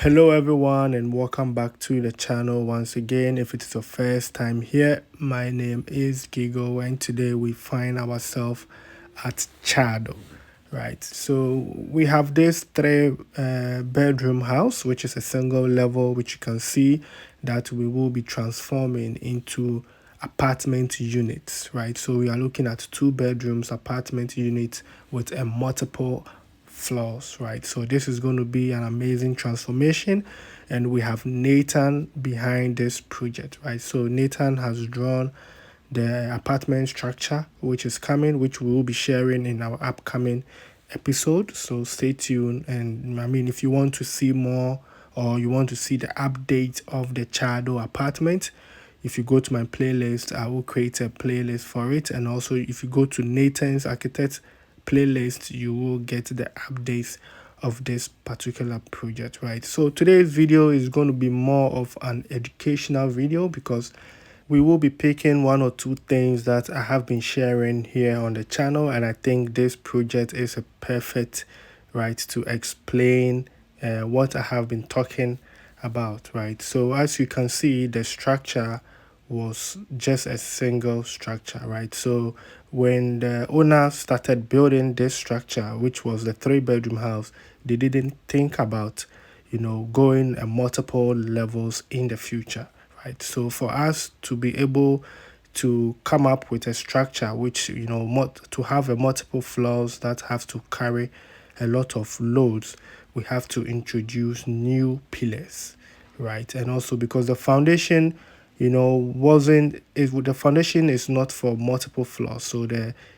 Hello everyone and welcome back to the channel once again. If it's your first time here, my name is Gigo and today we find ourselves at Chado, right? So we have this three bedroom house, which is a single level, which you can see that we will be transforming into apartment units, right? So we are looking at 2 bedrooms apartment units with a multiple floors, right? So this is going to be an amazing transformation, and we have Nathan behind this project, right? So Nathan has drawn the apartment structure which is coming, which we will be sharing in our upcoming episode. So stay tuned. And I mean, if you want to see more or you want to see the update of the Chado apartment, if you go to my playlist, I will create a playlist for it. And also, if you go to Nathan's Architect playlist, you will get the updates of this particular project, right? So today's video is going to be more of an educational video because we will be picking one or two things that I have been sharing here on the channel, and I think this project is a perfect right to explain what I have been talking about, right? So as you can see, the structure was just a single structure, right? So when the owner started building this structure, which was the 3 bedroom house, they didn't think about going multiple levels in the future, right? So for us to be able to come up with a structure which to have a multiple floors that have to carry a lot of loads, we have to introduce new pillars, right? And also because the foundation wasn't it the foundation is not for multiple floors, so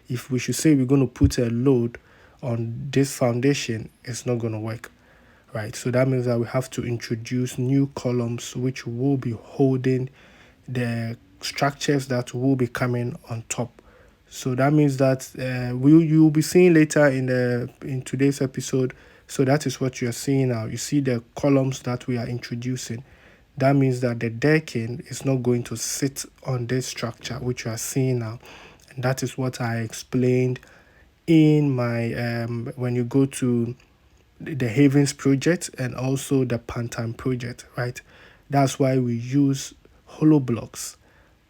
if we should say we're going to put a load on this foundation, it's not going to work, right? So that means that we have to introduce new columns which will be holding the structures that will be coming on top. So that means that you'll be seeing later in today's episode. So that is what you are seeing now. You see the columns that we are introducing. That means that the decking is not going to sit on this structure which you are seeing now, and that is what I explained in my when you go to the Havens project and also the Pantan project, right? That's why we use hollow blocks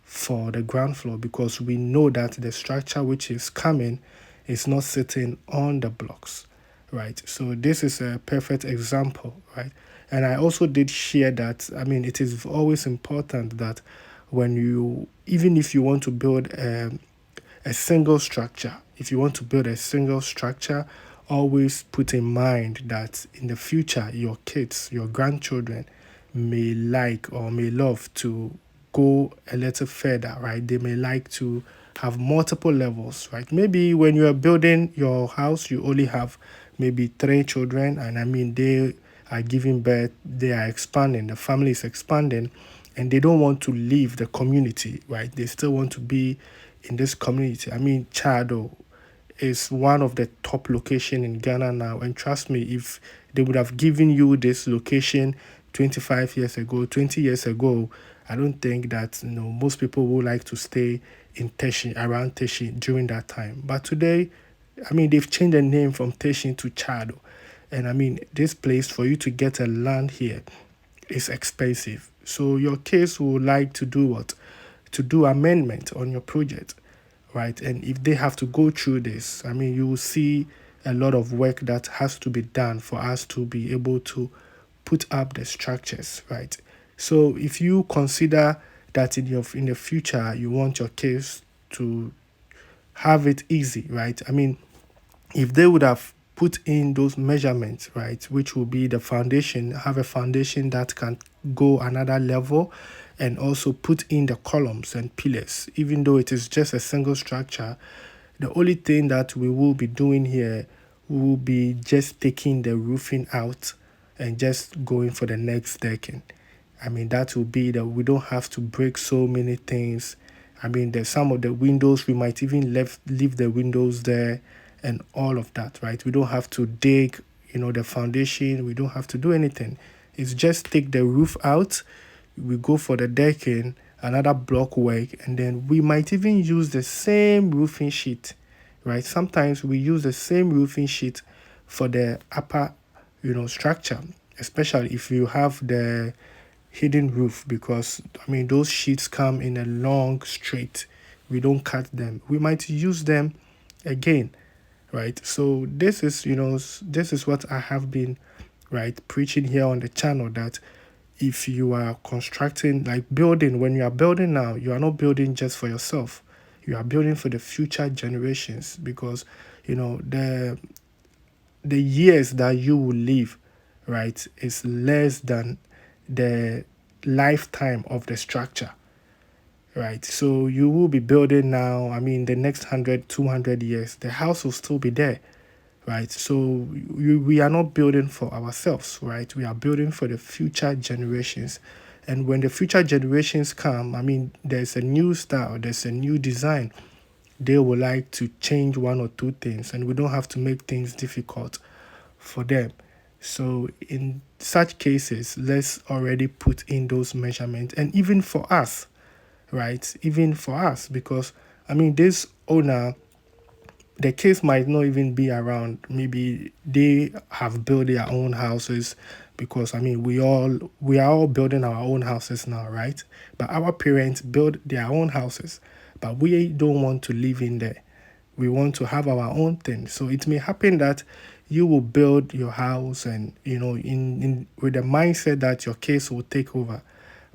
for the ground floor, because we know that the structure which is coming is not sitting on the blocks, right? So this is a perfect example, right? And I also did share that, I mean, it is always important that even if you want to build a single structure, if you want to build a single structure, always put in mind that in the future, your kids, your grandchildren may like or may love to go a little further, right? They may like to have multiple levels, right? Maybe when you are building your house, you only have maybe 3 children, and I mean, they are giving birth, they are expanding, the family is expanding, and they don't want to leave the community, right? They still want to be in this community. I mean, Chado is one of the top location in Ghana now, and trust me, if they would have given you this location 25 years ago, 20 years ago, I don't think that most people would like to stay in Teshin, around Teshin during that time. But today, I mean, they've changed the name from Teshin to Chado. And I mean, this place, for you to get a land here, is expensive. So your case would like to do what? To do amendment on your project, right? And if they have to go through this, I mean, you will see a lot of work that has to be done for us to be able to put up the structures, right? So if you consider that in the future you want your case to have it easy, right? I mean, if they would have put in those measurements, right, which will be the foundation, have a foundation that can go another level, and also put in the columns and pillars, even though it is just a single structure, the only thing that we will be doing here will be just taking the roofing out and just going for the next decking. I mean, that will be that we don't have to break so many things. I mean, there's some of the windows, we might even leave the windows there and all of that, right? We don't have to dig, the foundation. We don't have to do anything. It's just take the roof out. We go for the decking, another block work, and then we might even use the same roofing sheet, right? Sometimes we use the same roofing sheet for the upper, structure. especially if you have the hidden roof, because I mean those sheets come in a long straight. We don't cut them. We might use them again, right? So this is, this is what I have been, right, preaching here on the channel, that if you are constructing, like building, when you are building now, you are not building just for yourself. You are building for the future generations, because the years that you will live, right, is less than the lifetime of the structure, right? So you will be building now, I mean, the next 100, 200 years, the house will still be there, right? So we are not building for ourselves, right? We are building for the future generations. And when the future generations come, I mean, there's a new style, there's a new design. They would like to change one or two things, and we don't have to make things difficult for them. So in such cases, let's already put in those measurements, and even for us, right? Even for us, because I mean, this owner, the case might not even be around. Maybe they have built their own houses, because I mean, we are all building our own houses now, right? But our parents built their own houses, but we don't want to live in there. We want to have our own thing. So it may happen that you will build your house, and in with the mindset that your case will take over.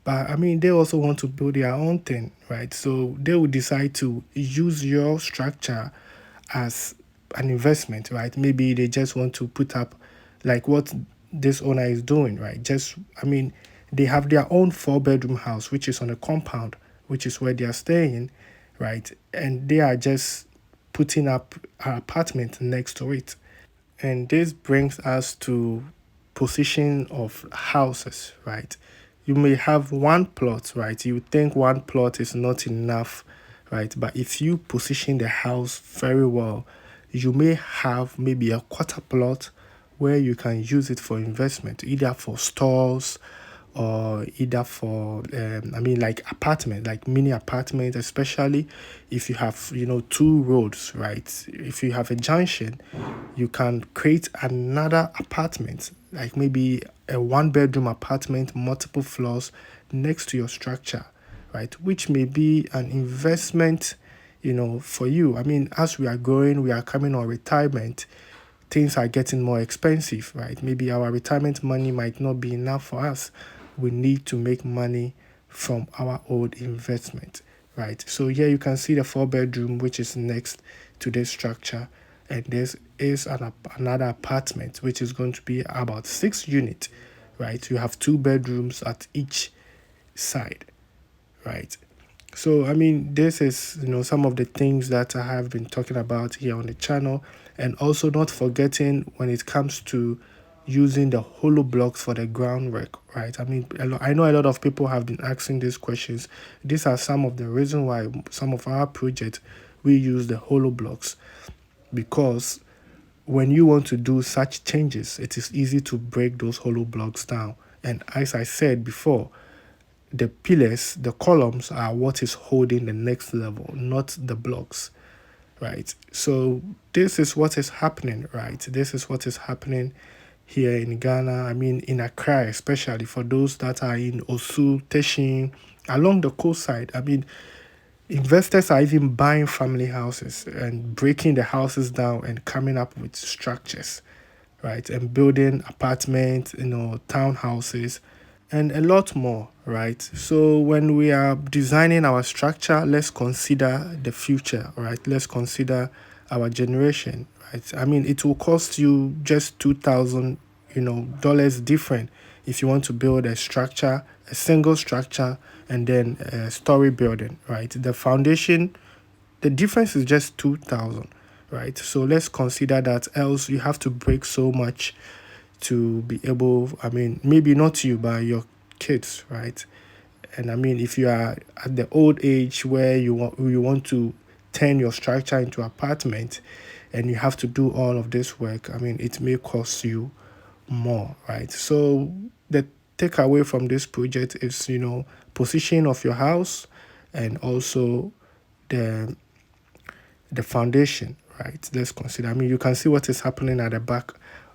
But I mean, they also want to build their own thing, right? So they will decide to use your structure as an investment, right? Maybe they just want to put up, like what this owner is doing, right? Just, I mean, they have their own four-bedroom house, which is on a compound, which is where they are staying, right? And they are just putting up an apartment next to it. And this brings us to position of houses, right? You may have one plot, right? You think one plot is not enough, right? But if you position the house very well, you may have maybe a quarter plot where you can use it for investment, either for stores or either for I mean, like apartment, like mini apartment, especially if you have two roads, right? If you have a junction, you can create another apartment, like maybe a one bedroom apartment, multiple floors next to your structure, right? Which may be an investment, for you. I mean, as we are growing, we are coming on retirement, things are getting more expensive, right? Maybe our retirement money might not be enough for us. We need to make money from our old investment, right? So here you can see the four-bedroom, which is next to this structure, and this is another apartment, which is going to be about 6 units, right? You have two bedrooms at each side, right? So, I mean, this is, some of the things that I have been talking about here on the channel. And also not forgetting when it comes to using the hollow blocks for the groundwork, right? I mean, I know a lot of people have been asking these questions. These are some of the reasons why some of our projects, we use the hollow blocks, because when you want to do such changes, it is easy to break those hollow blocks down. And as I said before, the pillars, the columns are what is holding the next level, not the blocks, right? So this is what is happening, right? This is what is happening here in Ghana. I mean, in Accra, especially for those that are in Osu, Teshin, along the coastside. I mean, investors are even buying family houses and breaking the houses down and coming up with structures, right? And building apartments, townhouses, and a lot more, right? So when we are designing our structure, let's consider the future, right? Let's consider our generation, right? I mean, it will cost you just 2,000, dollars different if you want to build a structure, a single structure, and then a story building, right? The foundation, the difference is just 2,000, right? So let's consider that, else you have to break so much to be able, I mean, maybe not you, but your kids, right? And I mean, if you are at the old age where you want to turn your structure into apartment, and you have to do all of this work, I mean, it may cost you more, right? So the takeaway from this project is, position of your house, and also the the foundation, right? Let's consider. I mean, you can see what is happening at the back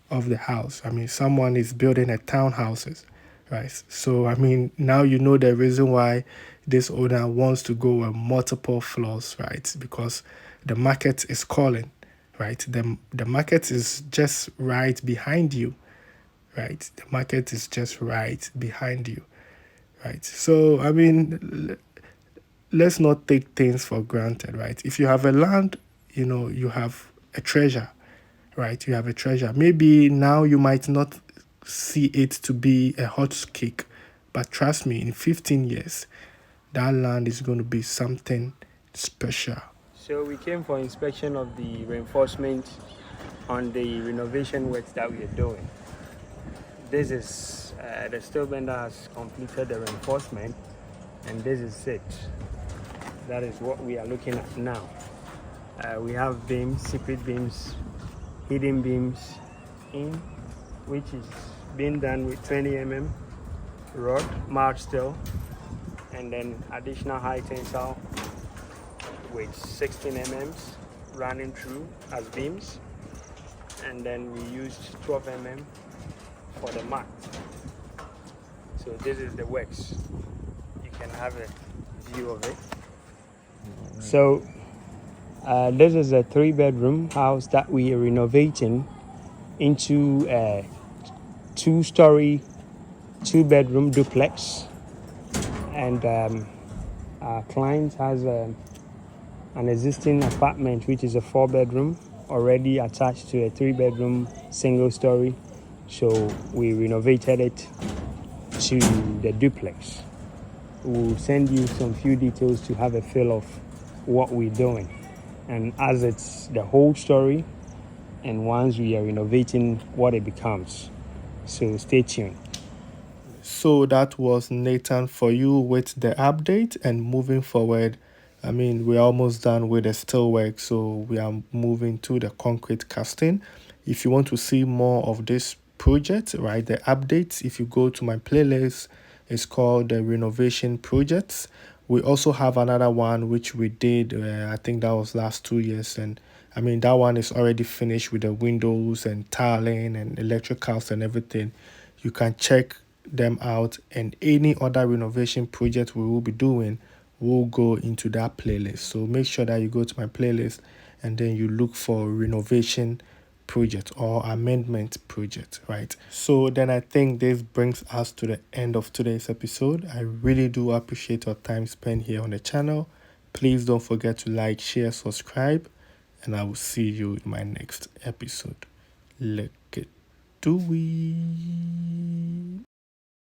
of the house. I mean, someone is building a townhouses, right? So I mean, now you know the reason why this owner wants to go on multiple floors, right? Because the market is calling, right? The market is just right behind you, right? The market is just right behind you, right? So I mean, let's not take things for granted, right? If you have a land, you have a treasure, right? You have a treasure. Maybe now you might not see it to be a hot cake, but trust me, in 15 years, that land is going to be something special. So we came for inspection of the reinforcement on the renovation works that we are doing. This is the steel bender has completed the reinforcement, and this is it. That is what we are looking at now. We have beams, secret beams, hidden beams in, which is being done with 20 rod, march steel, and then additional high tensile with 16 running through as beams, and then we used 12 for the mat. So this is the works. You can have a view of it. So this is a 3-bedroom house that we are renovating into a 2-story, 2-bedroom duplex, and our client has an existing apartment which is a 4-bedroom already attached to a 3-bedroom single story, so we renovated it to the duplex. We'll send you some few details to have a feel of what we're doing, and as it's the whole story, and once we are renovating what it becomes. So stay tuned. So that was Nathan for you with the update, and moving forward, I mean, we're almost done with the steel work, so we are moving to the concrete casting. If you want to see more of this project, right, the updates, if you go to my playlist, it's called the Renovation Projects. We also have another one which we did, I think that was last 2 years, and I mean, that one is already finished with the windows and tiling and electricals and everything. You can check them out, and any other renovation project we will be doing will go into that playlist. So make sure that you go to my playlist and then you look for renovation project or amendment project, right? So then I think this brings us to the end of today's episode. I really do appreciate your time spent here on the channel. Please don't forget to like, share, subscribe, and I will see you in my next episode. Let's get do we